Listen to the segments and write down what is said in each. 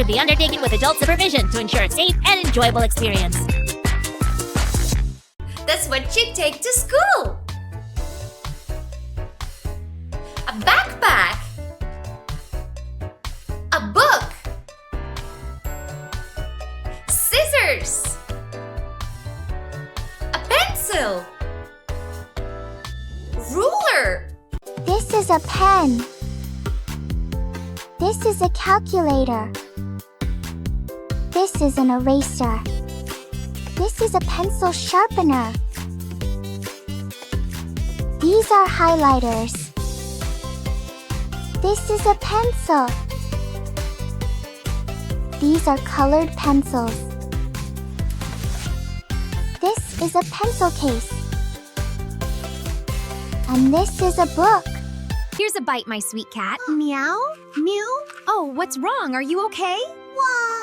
should be undertaken with adult supervision to ensure a safe and enjoyable experience. That's what you take to school. A backpack. A book. Scissors. A pencil. Ruler. This is a pen. This is a calculator. This is an eraser. This is a pencil sharpener. These are highlighters. This is a pencil. These are colored pencils. This is a pencil case. And this is a book. Here's a bite, my sweet cat. Meow? Mew? Oh, what's wrong? Are you okay?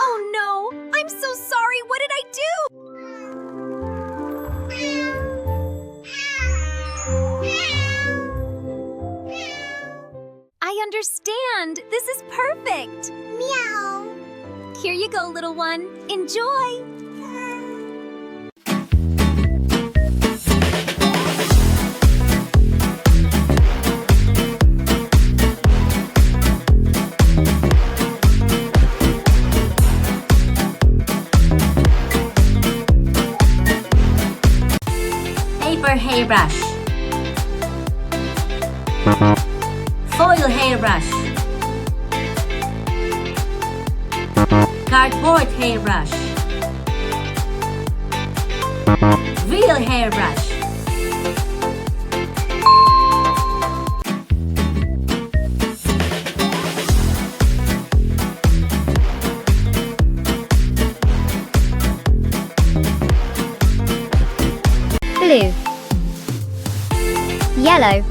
Oh no! I'm so sorry! What did I do? I understand! This is perfect! Meow. Here you go, little one. Enjoy! Paper hairbrush. Foil hairbrush. Cardboard hairbrush. Real hairbrush. Blue. Yellow.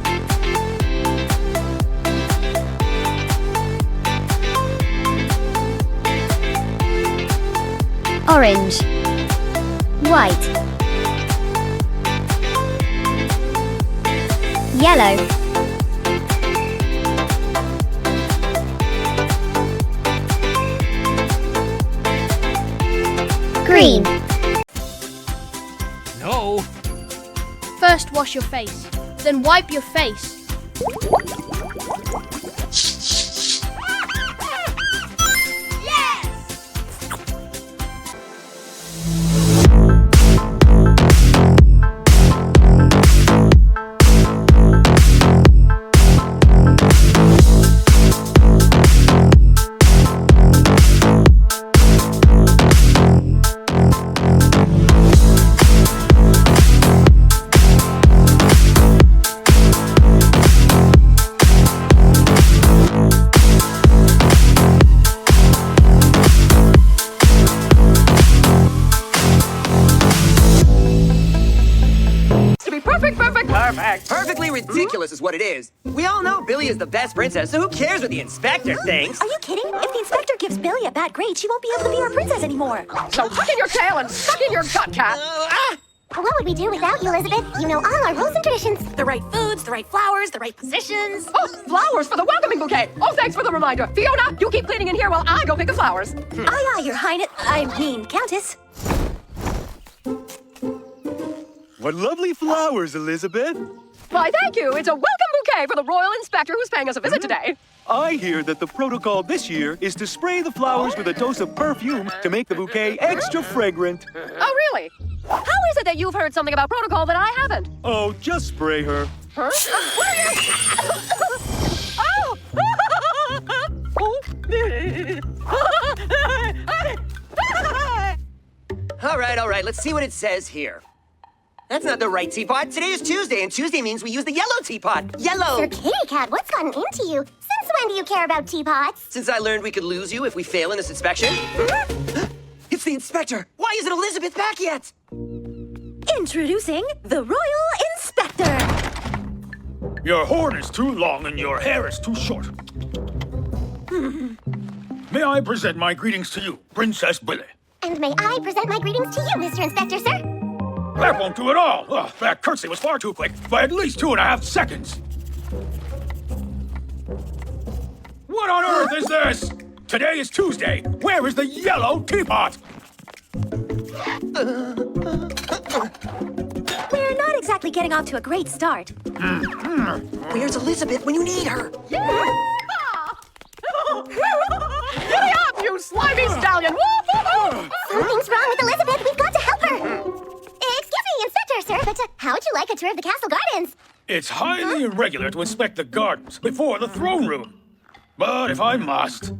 Orange. White. Yellow. Green. No. First wash your face, then wipe your face. Perfectly ridiculous is what it is. We all know Billy is the best princess, so who cares what the inspector thinks? Are you kidding? If the inspector gives Billy a bad grade, she won't be able to be our princess anymore. So tuck in your tail and suck in your gut, cat. What would we do without you, Elizabeth? You know all our rules and traditions. The right foods, the right flowers, the right positions. Oh, flowers for the welcoming bouquet. Oh, thanks for the reminder. Fiona, you keep cleaning in here while I go pick the flowers. Aye, aye, your highness. I mean, countess. What lovely flowers, Elizabeth. Why, thank you. It's a welcome bouquet for the royal inspector who's paying us a visit today. I hear that the protocol this year is to spray the flowers with a dose of perfume to make the bouquet extra fragrant. Oh, really? How is it that you've heard something about protocol that I haven't? Oh, just spray her. Huh? All right, let's see what it says here. That's not the right teapot. Today is Tuesday, and Tuesday means we use the yellow teapot. Yellow! Sir Kitty Cat, what's gotten into you? Since when do you care about teapots? Since I learned we could lose you if we fail in this inspection. It's the inspector. Why isn't Elizabeth back yet? Introducing the Royal Inspector. Your horn is too long and your hair is too short. May I present my greetings to you, Princess Billy? And may I present my greetings to you, Mr. Inspector, sir? That won't do at all. Oh, that curtsy was far too quick, by at least 2.5 seconds. What on earth is this? Today is Tuesday. Where is the yellow teapot? We're not exactly getting off to a great start. Where's Elizabeth when you need her? Giddy up, you slimy stallion! Something's wrong with Elizabeth. We've got to help her. Excuse me, Inspector, sir, but how would you like a tour of the castle gardens? It's highly irregular to inspect the gardens before the throne room. But if I must...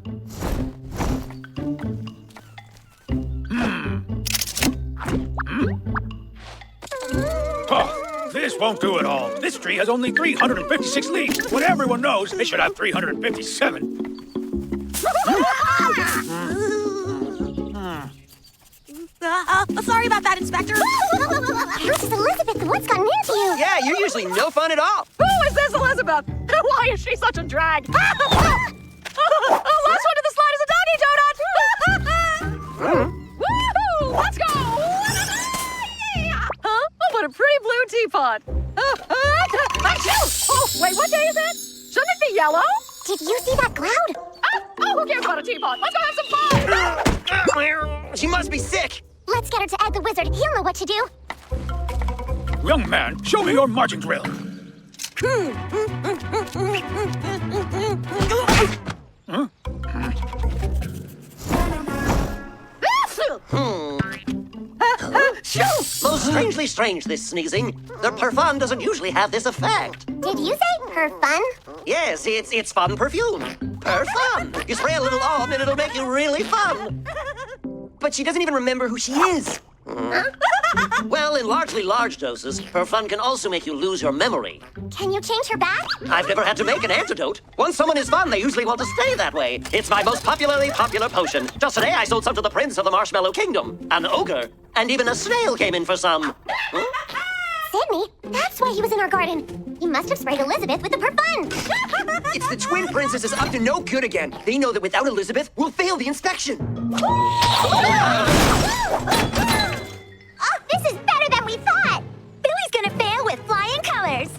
Oh, this won't do at all. This tree has only 356 leaves, when everyone knows it should have 357. Sorry about that, Inspector. Countess Elizabeth, what's gotten into you? Yeah, you're usually no fun at all. Who is this Elizabeth? Why is she such a drag? Last one to the slide is a doggy donut! Woohoo! Let's go! Huh? Oh, what a pretty blue teapot. Oh, wait, what day is it? Shouldn't it be yellow? Did you see that cloud? Who cares about a teapot? Let's go have some fun! She must be sick. Let's get her to Ed the Wizard. He'll know what to do. Young man, show me your marching drill. Most strangely strange, this sneezing. The perfun doesn't usually have this effect. Did you say her fun? Yes, it's fun perfume. Perfun. You spray a little on and it'll make you really fun. But she doesn't even remember who she is. Well, in largely large doses, perfun can also make you lose your memory. Can you change her back? I've never had to make an antidote. Once someone is fun, they usually want to stay that way. It's my most popular potion. Just today, I sold some to the Prince of the Marshmallow Kingdom, an ogre, and even a snail came in for some. Sydney, that's why he was in our garden. You must have sprayed Elizabeth with the perfun. It's the twin princesses up to no good again. They know that without Elizabeth, we'll fail the inspection. Oh, this is better than we thought. Billy's gonna fail with flying colors.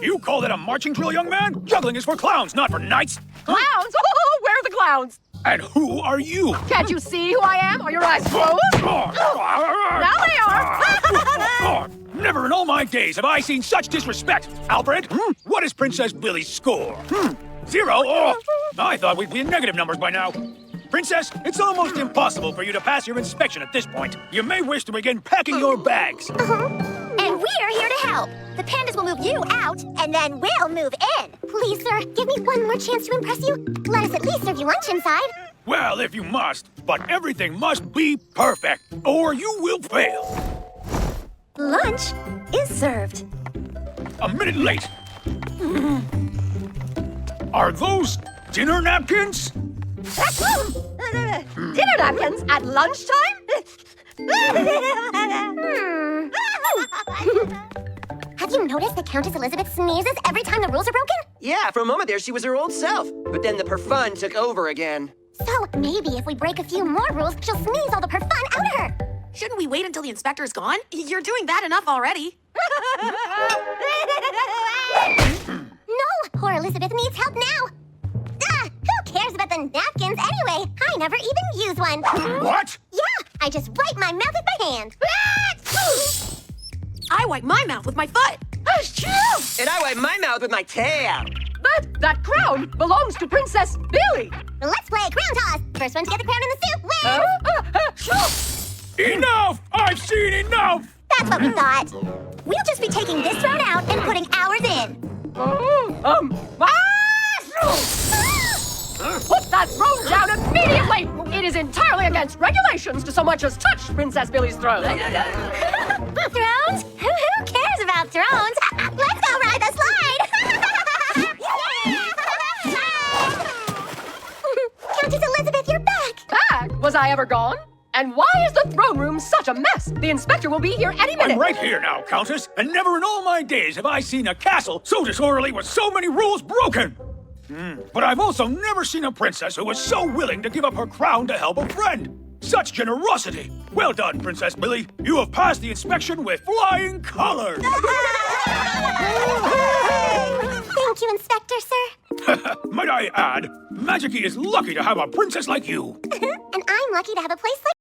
You call that a marching drill, young man? Juggling is for clowns, not for knights. Clowns? Oh, where are the clowns? And who are you? Can't you see who I am? Are your eyes closed? Now they are! Never in all my days have I seen such disrespect. Alfred, what is Princess Billy's score? 0? Oh, I thought we'd be in negative numbers by now. Princess, it's almost impossible for you to pass your inspection at this point. You may wish to begin packing your bags. And we're here to help. The pandas will move you out, and then we'll move in. Please, sir, give me one more chance to impress you. Let us at least serve you lunch inside. Well, if you must, but everything must be perfect, or you will fail. Lunch is served. A minute late. Are those dinner napkins? Dinner napkins at lunchtime? Have you noticed that Countess Elizabeth sneezes every time the rules are broken? Yeah, for a moment there, she was her old self. But then the perfun took over again. So maybe if we break a few more rules, she'll sneeze all the perfun out of her. Shouldn't we wait until the inspector's gone? You're doing that enough already. No, poor Elizabeth needs help now. Who cares about the napkins anyway? I never even use one. What? Yeah, I just wipe my mouth with my hand. I wipe my mouth with my foot. And I wipe my mouth with my tail. But that crown belongs to Princess Billy. Let's play crown toss. First one to get the crown in the soup wins. Enough! I've seen enough! That's what we thought. We'll just be taking this throne out and putting ours in. Put that throne down immediately! It is entirely against regulations to so much as touch Princess Billy's throne. Thrones? Who cares about thrones? Let's go ride the slide! Countess Elizabeth, you're back! Back? Was I ever gone? And why is the throne room such a mess? The inspector will be here any minute. I'm right here now, Countess, and never in all my days have I seen a castle so disorderly with so many rules broken. But I've also never seen a princess who was so willing to give up her crown to help a friend. Such generosity. Well done, Princess Billy. You have passed the inspection with flying colors. Thank you, Inspector, sir. Might I add, Magicy is lucky to have a princess like you. And I'm lucky to have a place like